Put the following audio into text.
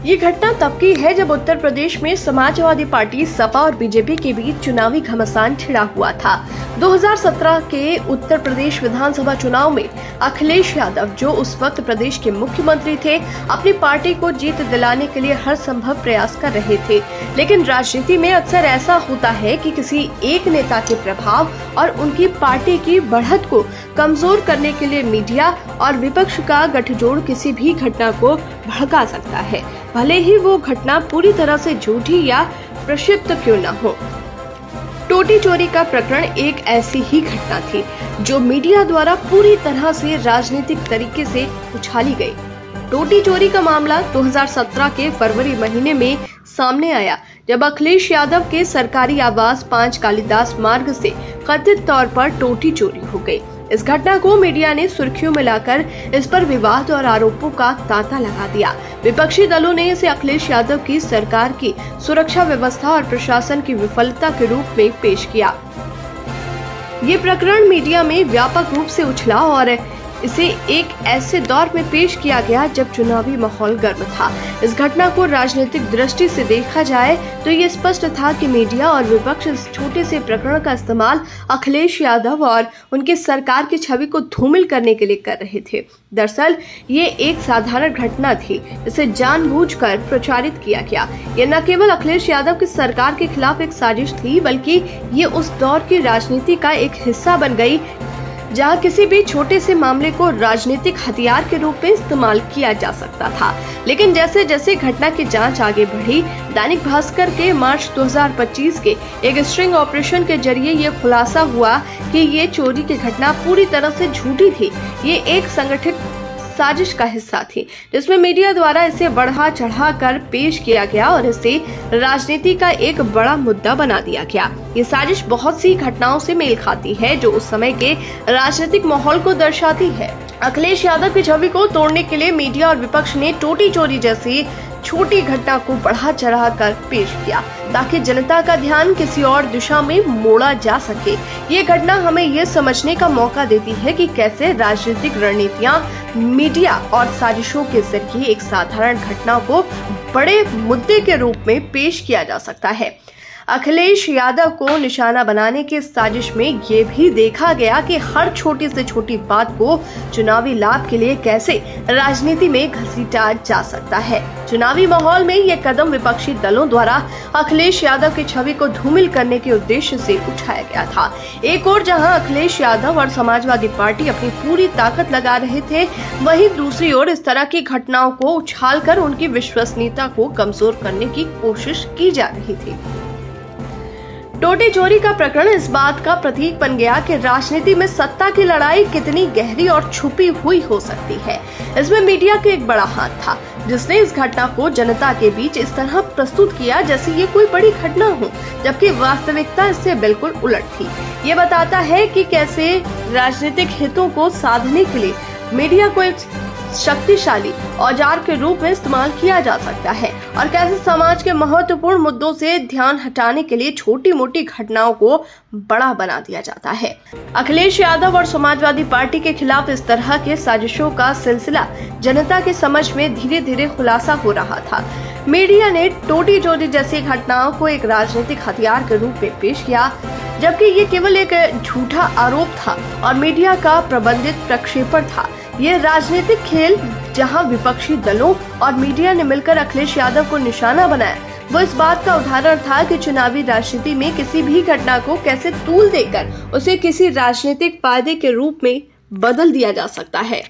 ये घटना तब की है जब उत्तर प्रदेश में समाजवादी पार्टी सपा और बीजेपी के बीच चुनावी घमासान छिड़ा हुआ था। 2017 के उत्तर प्रदेश विधानसभा चुनाव में अखिलेश यादव, जो उस वक्त प्रदेश के मुख्यमंत्री थे, अपनी पार्टी को जीत दिलाने के लिए हर संभव प्रयास कर रहे थे। लेकिन राजनीति में अक्सर ऐसा होता है कि किसी एक नेता के प्रभाव और उनकी पार्टी की बढ़त को कमजोर करने के लिए मीडिया और विपक्ष का गठजोड़ किसी भी घटना को भड़का सकता है, भले ही वो घटना पूरी तरह से झूठी या प्रक्षिप्त क्यों न हो। टोटी चोरी का प्रकरण एक ऐसी ही घटना थी जो मीडिया द्वारा पूरी तरह से राजनीतिक तरीके से उछाली गई। टोटी चोरी का मामला 2017 के फरवरी महीने में सामने आया, जब अखिलेश यादव के सरकारी आवास 5 कालिदास मार्ग से कथित तौर पर टोटी चोरी हो गई। इस घटना को मीडिया ने सुर्खियों में लाकर इस पर विवाद और आरोपों का तांता लगा दिया। विपक्षी दलों ने इसे अखिलेश यादव की सरकार की सुरक्षा व्यवस्था और प्रशासन की विफलता के रूप में पेश किया। ये प्रकरण मीडिया में व्यापक रूप से उछला और इसे एक ऐसे दौर में पेश किया गया जब चुनावी माहौल गर्म था। इस घटना को राजनीतिक दृष्टि से देखा जाए तो ये स्पष्ट था कि मीडिया और विपक्ष इस छोटे से प्रकरण का इस्तेमाल अखिलेश यादव और उनकी सरकार की छवि को धूमिल करने के लिए कर रहे थे। दरअसल ये एक साधारण घटना थी जिसे जानबूझकर प्रचारित किया गया। ये न केवल अखिलेश यादव की सरकार के खिलाफ एक साजिश थी, बल्कि ये उस दौर की राजनीति का एक हिस्सा बन गई जहां किसी भी छोटे से मामले को राजनीतिक हथियार के रूप में इस्तेमाल किया जा सकता था। लेकिन जैसे जैसे घटना की जांच आगे बढ़ी, दैनिक भास्कर के मार्च 2025 के एक स्ट्रिंग ऑपरेशन के जरिए ये खुलासा हुआ कि ये चोरी की घटना पूरी तरह से झूठी थी। ये एक संगठित साजिश का हिस्सा थी जिसमें मीडिया द्वारा इसे बढ़ा चढ़ा कर पेश किया गया और इसे राजनीति का एक बड़ा मुद्दा बना दिया गया। ये साजिश बहुत सी घटनाओं से मेल खाती है जो उस समय के राजनीतिक माहौल को दर्शाती है। अखिलेश यादव की छवि को तोड़ने के लिए मीडिया और विपक्ष ने टोटी चोरी जैसी छोटी घटना को बढ़ा चढ़ा कर पेश किया ताकि जनता का ध्यान किसी और दिशा में मोड़ा जा सके। ये घटना हमें ये समझने का मौका देती है कि कैसे राजनीतिक रणनीतियां, मीडिया और साजिशों के जरिए एक साधारण घटना को बड़े मुद्दे के रूप में पेश किया जा सकता है। अखिलेश यादव को निशाना बनाने की साजिश में ये भी देखा गया कि हर छोटी से छोटी बात को चुनावी लाभ के लिए कैसे राजनीति में घसीटा जा सकता है। चुनावी माहौल में ये कदम विपक्षी दलों द्वारा अखिलेश यादव की छवि को धूमिल करने के उद्देश्य से उठाया गया था। एक ओर जहां अखिलेश यादव और समाजवादी पार्टी अपनी पूरी ताकत लगा रहे थे, वहीं दूसरी ओर इस तरह की घटनाओं को उछालकर उनकी विश्वसनीयता को कमजोर करने की कोशिश की जा रही थी। टोटी चोरी का प्रकरण इस बात का प्रतीक बन गया कि राजनीति में सत्ता की लड़ाई कितनी गहरी और छुपी हुई हो सकती है। इसमें मीडिया का एक बड़ा हाथ था जिसने इस घटना को जनता के बीच इस तरह प्रस्तुत किया जैसे ये कोई बड़ी घटना हो, जबकि वास्तविकता इससे बिल्कुल उलट थी। ये बताता है कि कैसे राजनीतिक हितों को साधने के लिए मीडिया को एक शक्तिशाली औजार के रूप में इस्तेमाल किया जा सकता है और कैसे समाज के महत्वपूर्ण मुद्दों से ध्यान हटाने के लिए छोटी मोटी घटनाओं को बड़ा बना दिया जाता है। अखिलेश यादव और समाजवादी पार्टी के खिलाफ इस तरह के साजिशों का सिलसिला जनता के समझ में धीरे धीरे खुलासा हो रहा था। मीडिया ने टोटी चोरी जैसी घटनाओं को एक राजनीतिक हथियार के रूप में पेश किया, जबकि ये केवल एक झूठा आरोप था और मीडिया का प्रबंधित प्रक्षेपण था। ये राजनीतिक खेल जहां विपक्षी दलों और मीडिया ने मिलकर अखिलेश यादव को निशाना बनाया, वो इस बात का उदाहरण था कि चुनावी राजनीति में किसी भी घटना को कैसे तूल देकर उसे किसी राजनीतिक फायदे के रूप में बदल दिया जा सकता है।